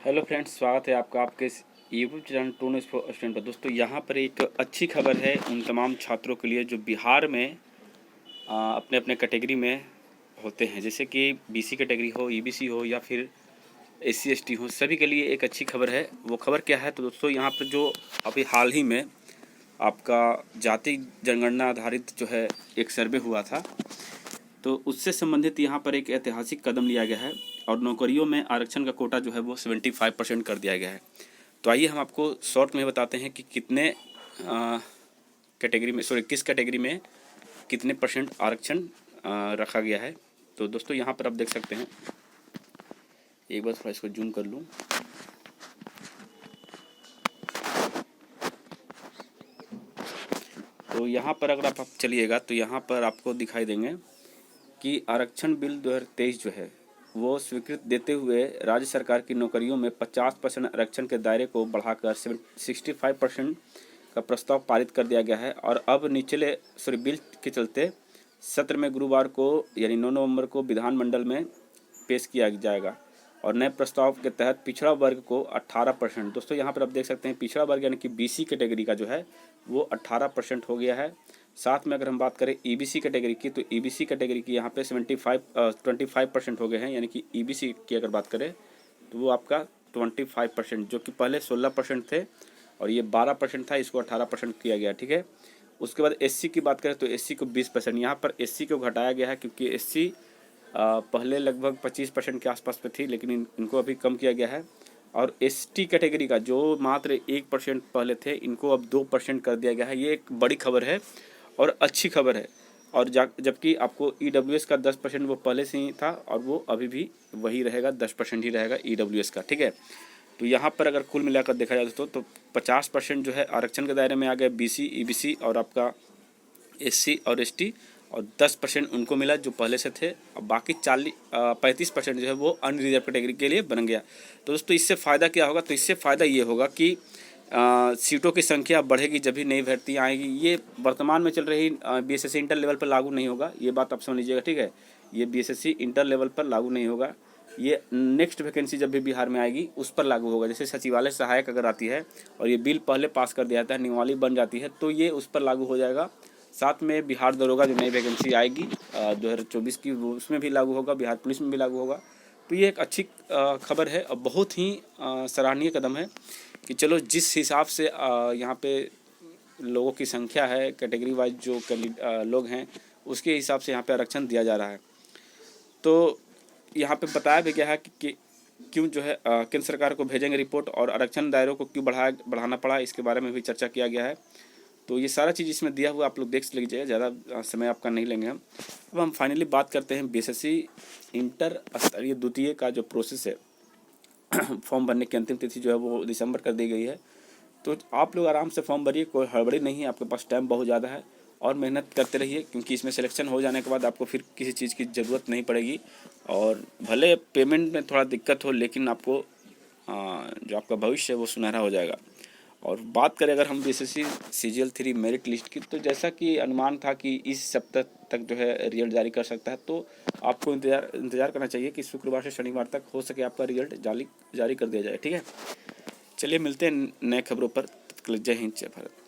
Hello friends, स्वागत है आपका आपके इस यूट्यूब चैनल टून स्टूडेंट पर। दोस्तों, यहाँ पर एक अच्छी खबर है उन तमाम छात्रों के लिए जो बिहार में अपने अपने कैटेगरी में होते हैं, जैसे कि बीसी कैटेगरी हो, ईबीसी हो या फिर एससी एसटी हो। सभी के लिए एक अच्छी खबर है। वो खबर क्या है? तो दोस्तों, यहाँ पर जो अभी हाल ही में आपका जाति जनगणना आधारित जो है एक सर्वे हुआ था, तो उससे संबंधित यहाँ पर एक ऐतिहासिक कदम लिया गया है और नौकरियों में आरक्षण का कोटा जो है वो 75% कर दिया गया है। तो आइए हम आपको शॉर्ट में बताते हैं कि कितने कैटेगरी में किस कैटेगरी में कितने परसेंट आरक्षण रखा गया है। तो दोस्तों, यहाँ पर आप देख सकते हैं, एक बार थोड़ा इसको जूम कर लूँ। तो यहाँ पर अगर आप चलिएगा तो यहाँ पर आपको दिखाई देंगे कि आरक्षण बिल 2023 जो है वो स्वीकृत देते हुए राज्य सरकार की नौकरियों में 50% आरक्षण के दायरे को बढ़ाकर 65% का प्रस्ताव पारित कर दिया गया है। और अब निचले बिल के चलते सत्र में गुरुवार को यानी 9 नवंबर को विधानमंडल में पेश किया जाएगा और नए प्रस्ताव के तहत पिछड़ा वर्ग को 18%। दोस्तों, यहाँ पर आप देख सकते हैं पिछड़ा वर्ग यानी कि बीसी कैटेगरी का जो है वो 18% हो गया है। साथ में अगर हम बात करें ईबीसी कैटेगरी की, तो ईबीसी कैटेगरी की यहाँ पे 25% हो गए हैं, यानी कि ईबीसी की अगर बात करें तो वो आपका 25%, जो कि पहले 16% थे और ये 12% था, इसको 18% किया गया। ठीक है। उसके बाद एससी की बात करें तो एससी को 20%, यहाँ पर एससी को घटाया गया है क्योंकि एससी पहले लगभग 25% के आसपास पे थी, लेकिन इनको अभी कम किया गया है। और एसटी कैटेगरी का जो मात्र 1% पहले थे, इनको अब 2% कर दिया गया है। ये एक बड़ी खबर है और अच्छी खबर है। और जबकि आपको ईडब्ल्यूएस का 10% वो पहले से ही था और वो अभी भी वही रहेगा, 10% ही रहेगा ईडब्ल्यूएस का। ठीक है। तो यहाँ पर अगर कुल मिलाकर देखा जाए तो 50% जो है आरक्षण के दायरे में आ गए बीसी, ईबीसी और आपका एससी और एसटी, और 10% उनको मिला जो पहले से थे। और बाकी 35% जो है वो अनरिजर्व कैटेगरी के लिए बन गया। तो दोस्तों, इससे फ़ायदा क्या होगा? तो इससे फ़ायदा ये होगा कि सीटों की संख्या बढ़ेगी जब भी नई भर्ती आएगी। ये वर्तमान में चल रही बीएसएससी इंटर लेवल पर लागू नहीं होगा, ये बात आप समझ लीजिएगा। ठीक है। ये बीएसएससी इंटर लेवल पर लागू नहीं होगा, ये नेक्स्ट वैकेंसी जब भी बिहार में आएगी उस पर लागू होगा। जैसे सचिवालय सहायक अगर आती है और ये बिल पहले पास कर दिया जाता है, नियमावली बन जाती है, तो ये उस पर लागू हो जाएगा। साथ में बिहार दरोगा जो नई वैकेंसी आएगी 2024 की, वो उसमें भी लागू होगा, बिहार पुलिस में भी लागू होगा। तो ये एक अच्छी खबर है और बहुत ही सराहनीय कदम है कि चलो जिस हिसाब से यहाँ पे लोगों की संख्या है, कैटेगरी वाइज जो लोग हैं, उसके हिसाब से यहाँ पे आरक्षण दिया जा रहा है। तो यहाँ पे बताया भी गया है कि क्यों जो है केंद्र सरकार को भेजेंगे रिपोर्ट, और आरक्षण दायरों को क्यों बढ़ाना पड़ा, इसके बारे में भी चर्चा किया गया है। तो ये सारा चीज़ इसमें दिया हुआ, आप लोग देख लीजिएगा, ज़्यादा समय आपका नहीं लेंगे हम। अब हम फाइनली बात करते हैं बीएसएससी इंटर स्तरीय द्वितीय का जो प्रोसेस है। फॉर्म भरने की अंतिम तिथि जो है वो दिसंबर कर दी गई है। तो आप लोग आराम से फॉर्म भरिए, कोई हड़बड़ी नहीं है, आपके पास टाइम बहुत ज़्यादा है और मेहनत करते रहिए, क्योंकि इसमें सिलेक्शन हो जाने के बाद आपको फिर किसी चीज़ की ज़रूरत नहीं पड़ेगी। और भले पेमेंट में थोड़ा दिक्कत हो, लेकिन आपको जो आपका भविष्य है वो सुनहरा हो जाएगा। और बात करें अगर हम बीएसएससी सीजीएल 3 मेरिट लिस्ट की, तो जैसा कि अनुमान था कि इस सप्ताह तक जो है रिजल्ट जारी कर सकता है, तो आपको इंतज़ार करना चाहिए कि शुक्रवार से शनिवार तक हो सके आपका रिजल्ट जारी कर दिया जाए। ठीक है। चलिए मिलते हैं नए खबरों पर। जय हिंद, जय भारत।